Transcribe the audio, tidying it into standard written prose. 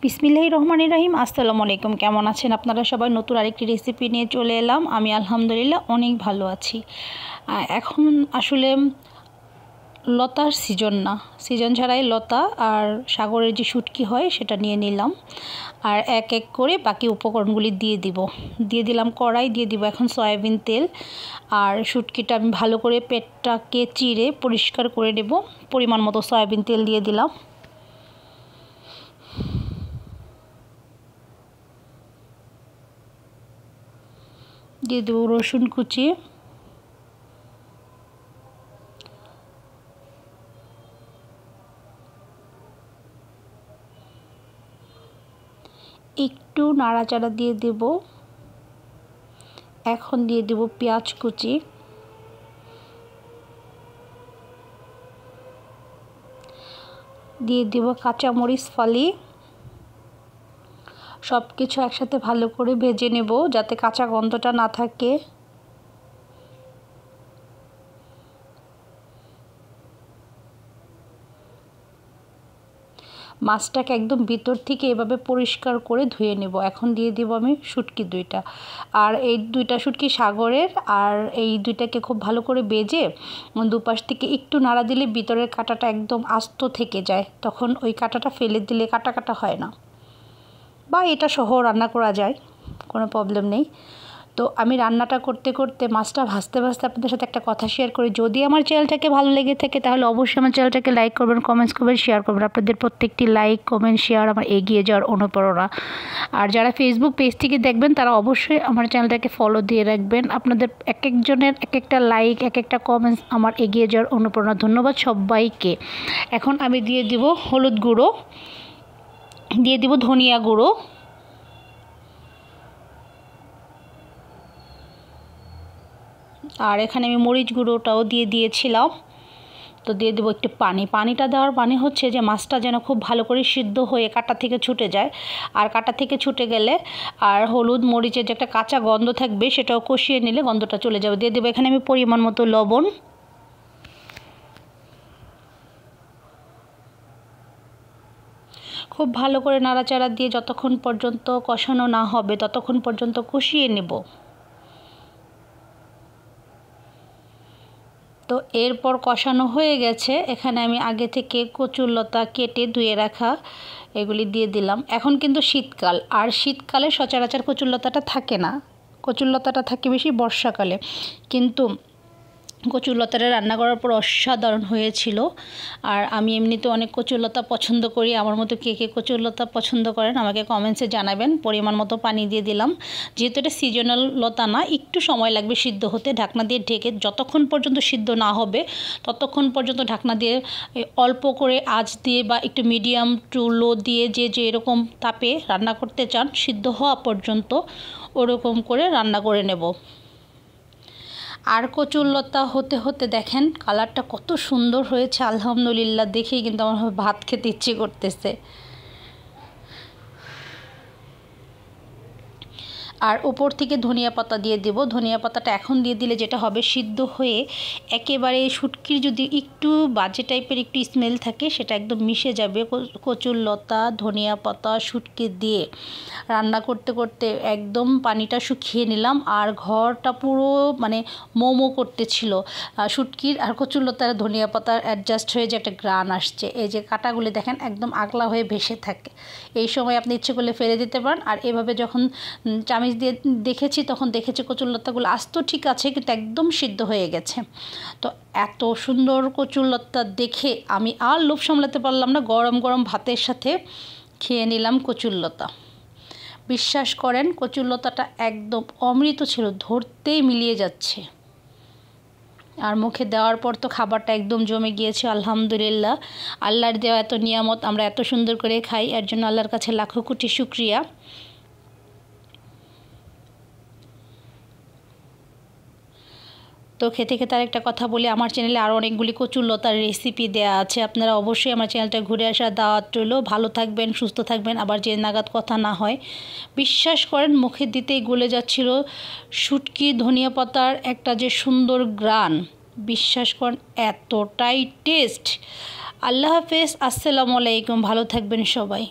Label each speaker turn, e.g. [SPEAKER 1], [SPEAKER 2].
[SPEAKER 1] বিসমিল্লাহির রহমানির রহিম। আসসালামু আলাইকুম। কেমন আছেন আপনারা সবাই? নতুন আরেকটি রেসিপি নিয়ে চলে এলাম। আমি আলহামদুলিল্লাহ অনেক ভালো আছি। এখন আসলে লতার সিজন না, সিজন ছাড়াই লতা আর সাগরের যে শুটকি হয় সেটা নিয়ে নিলাম। আর এক এক করে বাকি উপকরণগুলি দিয়ে দিলাম কড়াই, দিয়ে দিব এখন সয়াবিন তেল। আর শুটকিটা আমি ভালো করে পেটটাকে চিড়ে পরিষ্কার করে নেব। পরিমাণ মতো সয়াবিন তেল দিয়ে দিলাম। দিয়ে দেবো রসুন কুচি, একটু নাড়াচাড়া দিয়ে দেব। এখন দিয়ে দেব পেঁয়াজ কুচি, দিয়ে দেব কাঁচামরিচ ফালি। সব কিছু একসাথে ভালো করে ভেজে নেব যাতে কাঁচা গন্ধটা না থাকে। মাছটাকে একদম ভিতর থেকে এভাবে পরিষ্কার করে ধুয়ে নেব। এখন দিয়ে দিব আমি শুটকি দুইটা, আর এই দুইটা শুটকি সাগরের। আর এই দুইটাকে খুব ভালো করে ভেজে দুপাশ থেকে একটু নাড়া দিলে ভিতরের কাঁটাটা একদম আস্ত থেকে যায়, তখন ওই কাঁটাটা ফেলে দিলে কাটা কাটা হয় না, বা এটা সহ রান্না করা যায়, কোনো প্রবলেম নেই। তো আমি রান্নাটা করতে করতে মাছটা ভাজতে ভাজতে আপনাদের সাথে একটা কথা শেয়ার করি। যদি আমার চ্যানেলটাকে ভালো লেগে থাকে তাহলে অবশ্যই আমার চ্যানেলটাকে লাইক করবেন, কমেন্টস করবেন, শেয়ার করবেন। আপনাদের প্রত্যেকটি লাইক, কমেন্ট, শেয়ার আমার এগিয়ে যাওয়ার অনুপ্রেরণা। আর যারা ফেসবুক পেজ থেকে দেখবেন তারা অবশ্যই আমার চ্যানেলটাকে ফলো দিয়ে রাখবেন। আপনাদের এক একজনের এক একটা লাইক, এক একটা কমেন্টস আমার এগিয়ে যাওয়ার অনুপ্রেরণা। ধন্যবাদ সবাইকে। এখন আমি দিয়ে দিব হলুদ গুঁড়ো, দিয়ে দিব ধনিয়া গুঁড়ো, আর এখানে আমি মরিচ গুঁড়োটাও দিয়ে দিয়েছিলাম। তো দিয়ে দেবো একটু পানি। পানিটা দেওয়ার মানে হচ্ছে যে মাছটা যেন খুব ভালো করে সিদ্ধ হয়ে কাঁটা থেকে ছুটে যায়। আর কাঁটা থেকে ছুটে গেলে আর হলুদ মরিচের যে একটা কাঁচা গন্ধ থাকবে সেটাও কষিয়ে নিলে গন্ধটা চলে যাবে। দিয়ে দেবো এখানে আমি পরিমাণ মতো লবণ। খুব ভালো করে নাড়াচাড়া দিয়ে যতক্ষণ পর্যন্ত কষানো না হবে ততক্ষণ পর্যন্ত কষিয়ে নেব। তো এরপর কষানো হয়ে গেছে, এখানে আমি আগে থেকে কচুরলতা কেটে ধুয়ে রাখা এগুলি দিয়ে দিলাম। এখন কিন্তু শীতকাল, আর শীতকালে সচরাচর কচুরলতাটা থাকে না, কচুরলতাটা থাকে বেশি বর্ষাকালে। কিন্তু কচুরলতাটা রান্না করার পর অসাধারণ হয়েছিল। আর আমি এমনিতে অনেক কচুরলতা পছন্দ করি। আমার মতো কে কে কচুরলতা পছন্দ করেন আমাকে কমেন্টসে জানাবেন। পরিমাণ মতো পানি দিয়ে দিলাম। যেহেতু এটা সিজনাল লতা না, একটু সময় লাগবে সিদ্ধ হতে। ঢাকনা দিয়ে ঢেকে যতক্ষণ পর্যন্ত সিদ্ধ না হবে ততক্ষণ পর্যন্ত ঢাকনা দিয়ে অল্প করে আঁচ দিয়ে বা একটু মিডিয়াম টু লো দিয়ে যে এরকম তাপে রান্না করতে চান সিদ্ধ হওয়া পর্যন্ত ওরকম করে রান্না করে নেব। আর কচুরলতা হতে হতে দেখেন কালারটা কত সুন্দর হয়েছে, আলহামদুলিল্লাহ। দেখেই কিন্তু আমার ভাত খেতে ইচ্ছে করতেছে। আর উপর থেকে ধনিয়া পাতা দিয়ে দেব। ধনিয়া পাতাটা এখন দিয়ে দিলে যেটা হবে, সিদ্ধ হয়ে একেবারে শুটকির যদি একটু বাজে টাইপের একটু স্মেল থাকে সেটা একদম মিশে যাবে কচুরলতা, ধনিয়া পাতা, শুটকি দিয়ে রান্না করতে করতে একদম পানিটা শুকিয়ে নিলাম। আর ঘরটা পুরো মানে মোমো করতেছিল শুটকির আর কচুরলতার ধনিয়া পাতার অ্যাডজাস্ট হয়ে যে একটা গ্রান আসছে। এই যে কাঁটাগুলি দেখেন একদম আগলা হয়ে ভেসে থাকে। এই সময় আপনি ইচ্ছে করলে ফেলে দিতে পারেন। আর এভাবে যখন চামিচ দিয়ে দেখেছি তখন দেখেছি কচুরলতাগুলো আস্ত ঠিক আছে কিন্তু একদম সিদ্ধ হয়ে গেছে। তো এত সুন্দর কচুরলতা দেখে আমি আর লোভ সামলাতে পারলাম না, গরম গরম ভাতের সাথে খেয়ে নিলাম কচুরলতা। বিশ্বাস করেন কচুরলতাটা একদম অমৃত ছিল, ধরতেই মিলিয়ে যাচ্ছে। আর মুখে দেওয়ার পর তো খাবারটা একদম জমে গিয়েছে, আলহামদুলিল্লাহ। আল্লাহর দেওয়া এত নিয়ামত আমরা এত সুন্দর করে খাই, এর জন্য আল্লাহর কাছে লাখো কোটি শুকরিয়া। তো খেতে খেতে আরেকটা কথা বলি, আমার চ্যানেলে আরও অনেকগুলি কচুরলতার রেসিপি দেওয়া আছে, আপনারা অবশ্যই আমার চ্যানেলটা ঘুরে আসার দাওয়াত রইল। ভালো থাকবেন, সুস্থ থাকবেন, আবার যে নাগাদ কথা না হয়। বিশ্বাস করেন মুখে দিতেই গলে যাচ্ছিল শুটকি ধনিয়া পাতার একটা যে সুন্দর গ্রান, বিশ্বাস করেন এতটাই টেস্ট। আল্লাহ হাফেজ, আসসালামু আলাইকুম, ভালো থাকবেন সবাই।